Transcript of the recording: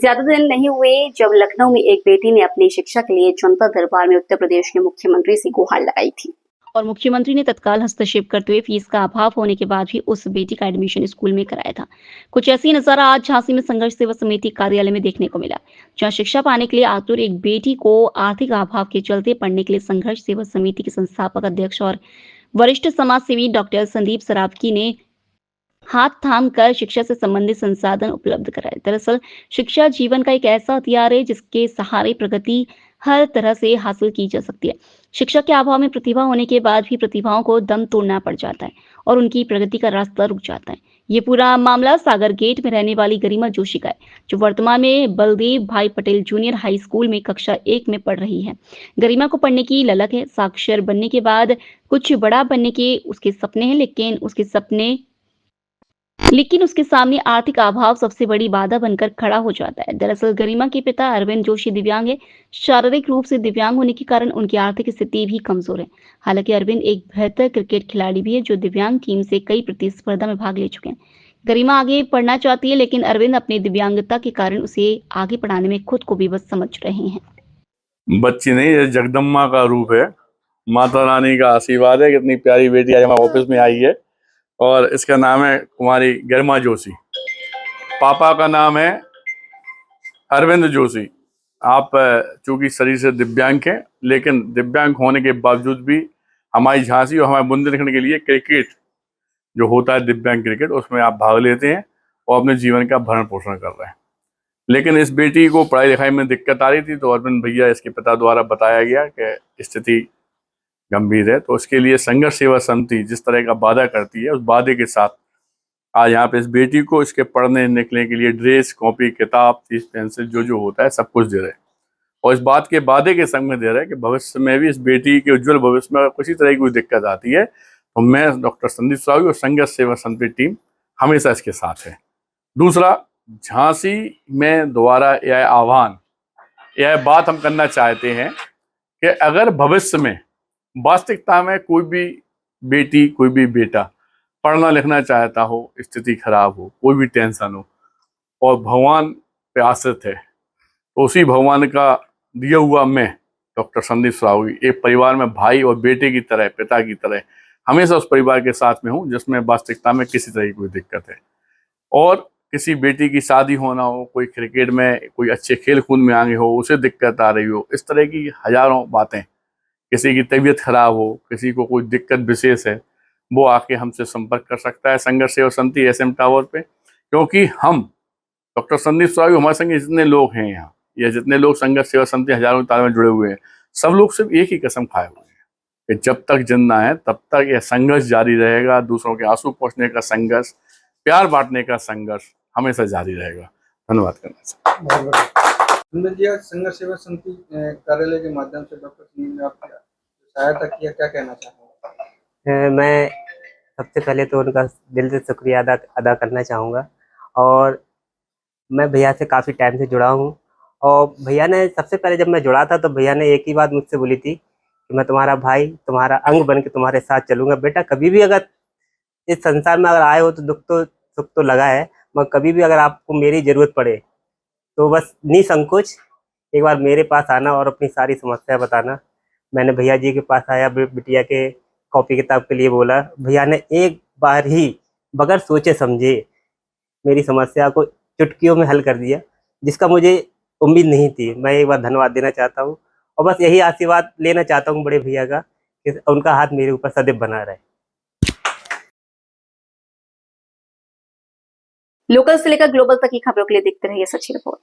ज्यादा दिन नहीं हुए जब लखनऊ में एक बेटी ने अपनी शिक्षा के लिए जनता दरबार में उत्तर प्रदेश के मुख्यमंत्री से गुहार लगाई थी और मुख्यमंत्री ने तत्काल हस्तक्षेप करते हुए फीस का अभाव होने के बाद भी उस बेटी का एडमिशन स्कूल में कराया था। कुछ ऐसी नजारा आज झांसी में संघर्ष सेवा समिति कार्यालय में देखने को मिला, जहां शिक्षा पाने के लिए आतुर एक बेटी को आर्थिक अभाव के चलते पढ़ने के लिए संघर्ष सेवा समिति के संस्थापक अध्यक्ष और वरिष्ठ समाज सेवी डॉक्टर संदीप सरावगी ने हाथ थाम कर शिक्षा से संबंधित संसाधन उपलब्ध कराए। दरअसल शिक्षा जीवन का एक ऐसा हथियार है जिसके सहारे प्रगति हर तरह से हासिल की जा सकती है। शिक्षा के अभाव में प्रतिभा होने के बाद भी प्रतिभाओं को दम तोड़ना पड़ जाता है और उनकी प्रगति का रास्ता रुक जाता है। ये पूरा मामला सागर गेट में रहने वाली गरिमा जोशी का है, जो वर्तमान में बलदेव भाई पटेल जूनियर हाई स्कूल में कक्षा 1 में पढ़ रही है। गरिमा को पढ़ने की ललक है। साक्षर बनने के बाद कुछ बड़ा बनने के उसके सपने हैं, लेकिन उसके सामने आर्थिक अभाव सबसे बड़ी बाधा बनकर खड़ा हो जाता है। दरअसल गरिमा के पिता अरविंद जोशी दिव्यांग है। शारीरिक रूप से दिव्यांग होने के कारण उनकी आर्थिक स्थिति भी कमजोर है। हालांकि अरविंद एक बेहतर क्रिकेट खिलाड़ी भी है, जो दिव्यांग टीम से कई प्रतिस्पर्धा में भाग ले चुके हैं। गरिमा आगे पढ़ना चाहती है, लेकिन अरविंद अपनी दिव्यांगता के कारण उसे आगे पढ़ाने में खुद को विवश समझ रहे हैं। बच्ची नहीं, ये जगदम्बा का रूप है। माता रानी का आशीर्वाद है। कितनी प्यारी बेटी आज हमारे ऑफिस में आई है और इसका नाम है कुमारी गरिमा जोशी। पापा का नाम है अरविंद जोशी। आप चूंकि शरीर से दिव्यांग हैं, लेकिन दिव्यांग होने के बावजूद भी हमारी झांसी और हमारे बुंदेलखंड के लिए क्रिकेट जो होता है, दिव्यांग क्रिकेट, उसमें आप भाग लेते हैं और अपने जीवन का भरण पोषण कर रहे हैं। लेकिन इस बेटी को पढ़ाई लिखाई में दिक्कत आ रही थी, तो अरविंद भैया, इसके पिता द्वारा बताया गया कि स्थिति गंभीर है, तो उसके लिए संघर्ष सेवा समिति जिस तरह का वादा करती है, उस वादे के साथ आज यहाँ पे इस बेटी को इसके पढ़ने निकलने के लिए ड्रेस, कॉपी, किताब, फीस, पेंसिल जो होता है सब कुछ दे रहे हैं। और इस बात के वादे के संग में दे रहे हैं कि भविष्य में भी इस बेटी के उज्जवल भविष्य में अगर किसी तरह की कोई दिक्कत आती है तो मैं डॉक्टर संदीप सरावगी और संघर्ष सेवा समिति टीम हमेशा इसके साथ है। दूसरा, झांसी में दोबारा यह आह्वान, यह बात हम करना चाहते हैं कि अगर भविष्य में वास्तविकता में कोई भी बेटी, कोई भी बेटा पढ़ना लिखना चाहता हो, स्थिति खराब हो, कोई भी टेंशन हो और भगवान पे आश्रित है, तो उसी भगवान का दिया हुआ मैं डॉक्टर संदीप सरावगी एक परिवार में भाई और बेटे की तरह, पिता की तरह हमेशा उस परिवार के साथ में हूँ जिसमें वास्तविकता में किसी तरह की कोई दिक्कत है। और किसी बेटी की शादी होना हो, कोई क्रिकेट में कोई अच्छे खेल कूद में आगे हो, उसे दिक्कत आ रही हो, इस तरह की हजारों बातें, किसी की तबीयत खराब हो, किसी को कोई दिक्कत विशेष है, वो आके हमसे संपर्क कर सकता है संघर्ष सेवा समिति SM टावर पे। क्योंकि हम डॉक्टर संदीप सरावगी, हमारे संग जितने लोग हैं यहाँ, ये जितने लोग संघर्ष सेवा समिति हजारों तार में जुड़े हुए हैं, सब लोग सिर्फ एक ही कसम खाए हुए हैं कि जब तक जिंदा है तब तक यह संघर्ष जारी रहेगा। दूसरों के आंसू पोंछने का संघर्ष, प्यार बांटने का संघर्ष हमेशा जारी रहेगा। धन्यवाद करना चाहिए। संघर्ष सेवा समिति कार्यालय के माध्यम से डॉक्टर संदीप ने आपकी सहायता किया, क्या कहना चाहूँगा? मैं सबसे पहले तो उनका दिल से शुक्रिया अदा करना चाहूँगा। और मैं भैया से काफ़ी टाइम से जुड़ा हूँ और भैया ने सबसे पहले जब मैं जुड़ा था तो भैया ने एक ही बात मुझसे बोली थी कि मैं तुम्हारा भाई, तुम्हारा अंग बन के तुम्हारे साथ चलूँगा। बेटा, कभी भी अगर इस संसार में अगर आए हो तो सुख तो लगा है, मगर कभी भी अगर आपको मेरी ज़रूरत पड़े तो बस निसंकोच एक बार मेरे पास आना और अपनी सारी समस्या बताना। मैंने भैया जी के पास आया, बिटिया के कॉपी किताब के लिए बोला। भैया ने एक बार ही बगैर सोचे समझे मेरी समस्या को चुटकियों में हल कर दिया, जिसका मुझे उम्मीद नहीं थी। मैं एक बार धन्यवाद देना चाहता हूँ और बस यही आशीर्वाद लेना चाहता हूँ बड़े भैया का कि उनका हाथ मेरे ऊपर सदैव बना रहे। लोकल से लेकर ग्लोबल तक की खबरों के लिए देखते रहिए सच्ची रिपोर्ट।